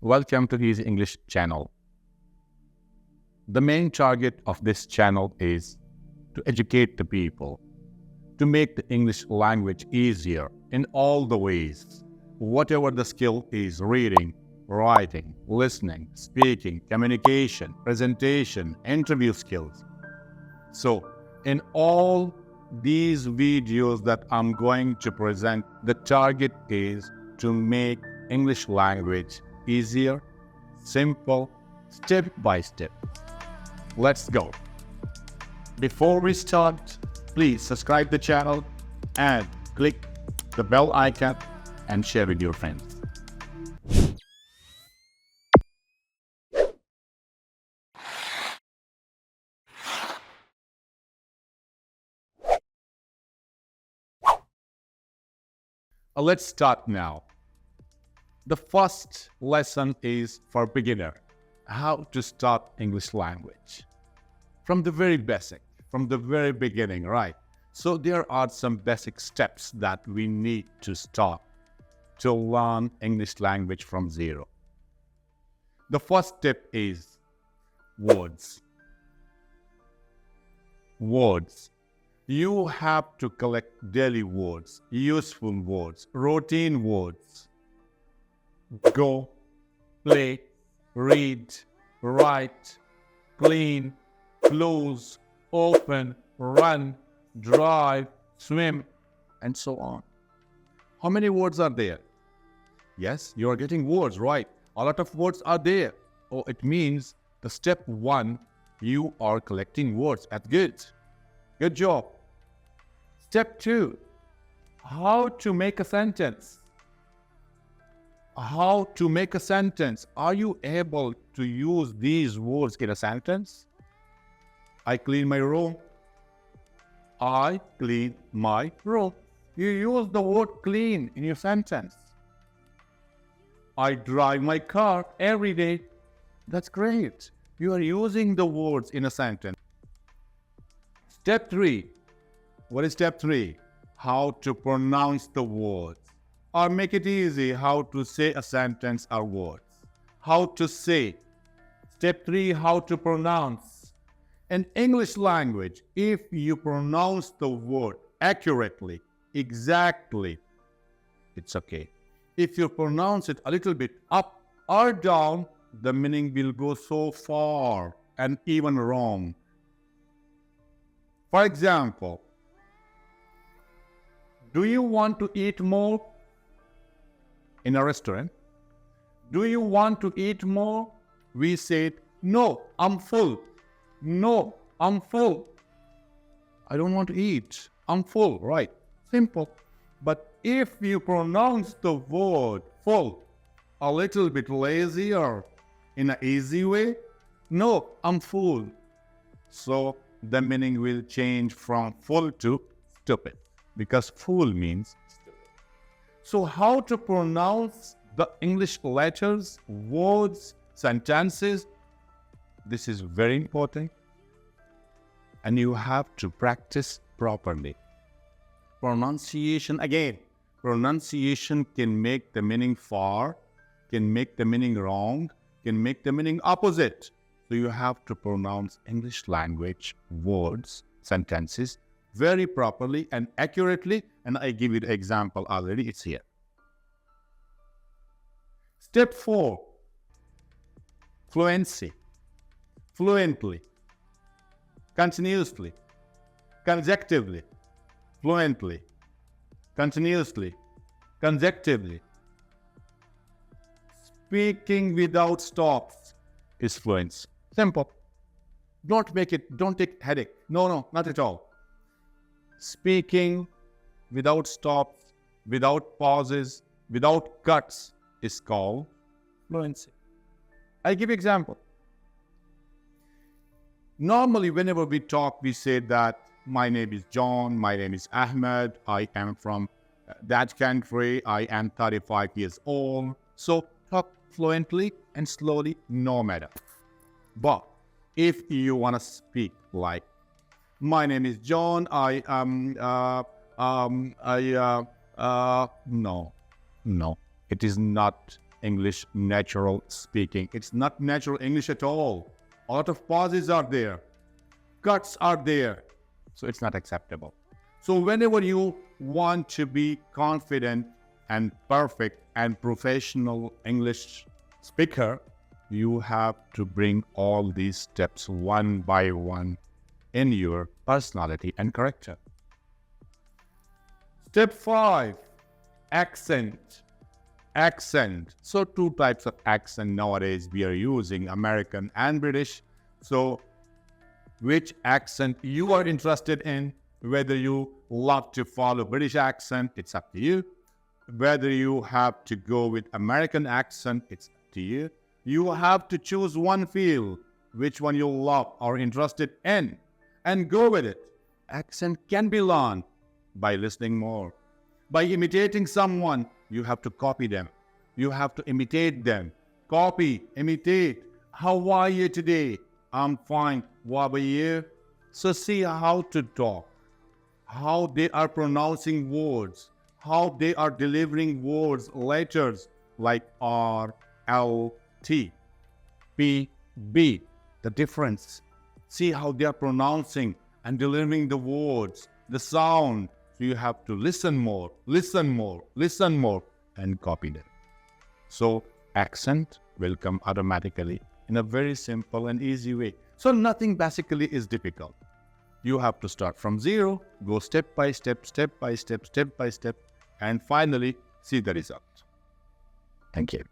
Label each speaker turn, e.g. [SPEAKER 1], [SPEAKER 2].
[SPEAKER 1] Welcome to Easy English channel. The main target of this channel is to educate the people, to make the English language easier in all the ways, whatever the skill is: reading, writing, listening, speaking, communication, presentation, interview skills. So, in all these videos that I'm going to present, the target is to make English language easier, simple, step by step. Let's go. Before we start, please subscribe the channel and click the bell icon and share with your friends. Let's start now. The first lesson is for beginner, how to start English language. From the very basic, from the very beginning, right? So there are some basic steps that we need to start to learn English language from zero. The first step is words. Words. You have to collect daily words, useful words, routine words. Go, play, read, write, clean, close, open, run, drive, swim, and so on. How many words are there? Yes, you are getting words, right? A lot of words are there. Oh, it means the step one, you are collecting words. That's good. Good job. Step two, how to make a sentence. How to make a sentence. Are you able to use these words in a sentence? I clean my room. I clean my room. You use the word clean in your sentence. I drive my car every day. That's great. You are using the words in a sentence. Step three. What is step three? How to pronounce the words. Or make it easy, how to say a sentence or words. How to say. Step three, how to pronounce. In English language, if you pronounce the word accurately, exactly, it's okay. If you pronounce it a little bit up or down, the meaning will go so far and even wrong. For example, do you want to eat more? In a restaurant, do you want to eat more? We said, no, I'm full. No, I'm full. I don't want to eat. I'm full, right? Simple. But if you pronounce the word full a little bit lazier, in an easy way, no, I'm full. So the meaning will change from full to stupid, because full means stupid. So how to pronounce the English letters, words, sentences, this is very important. And you have to practice properly. Pronunciation again. Pronunciation can make the meaning far, can make the meaning wrong, can make the meaning opposite. So you have to pronounce English language, words, sentences very properly and accurately, and I give you the example already, it's here. Step 4, fluency, fluently, continuously, consecutively, fluently, continuously, consecutively. Speaking without stops is fluency. Simple. Don't take headache. No, not at all. Speaking without stops, without pauses, without cuts is called fluency. I give you example. Normally, whenever we talk, we say that my name is John, my name is Ahmed, I am from that country, I am 35 years old. So talk fluently and slowly, no matter. But if you want to speak like, my name is John, no, it is not English natural speaking. It's not natural English at all. A lot of pauses are there. Cuts are there. So it's not acceptable. So whenever you want to be confident and perfect and professional English speaker, you have to bring all these steps one by one in your personality and character. Step 5, accent. Accent. So 2 types of accent nowadays we are using, American and British. So which accent you are interested in, whether you love to follow British accent, it's up to you. Whether you have to go with American accent, it's up to you. You have to choose one field, which one you love or interested in, and go with it. Accent can be learned by listening more. By imitating someone, you have to copy them. You have to imitate them. Copy, imitate. How are you today? I'm fine. What about you? So see how to talk, how they are pronouncing words, how they are delivering words, letters like R, L, T, P, B, the difference. See how they are pronouncing and delivering the words, the sound. So you have to listen more, listen more, listen more, and copy them. So accent will come automatically in a very simple and easy way. So nothing basically is difficult. You have to start from zero, go step by step, step by step, step by step, and finally see the result. Thank you.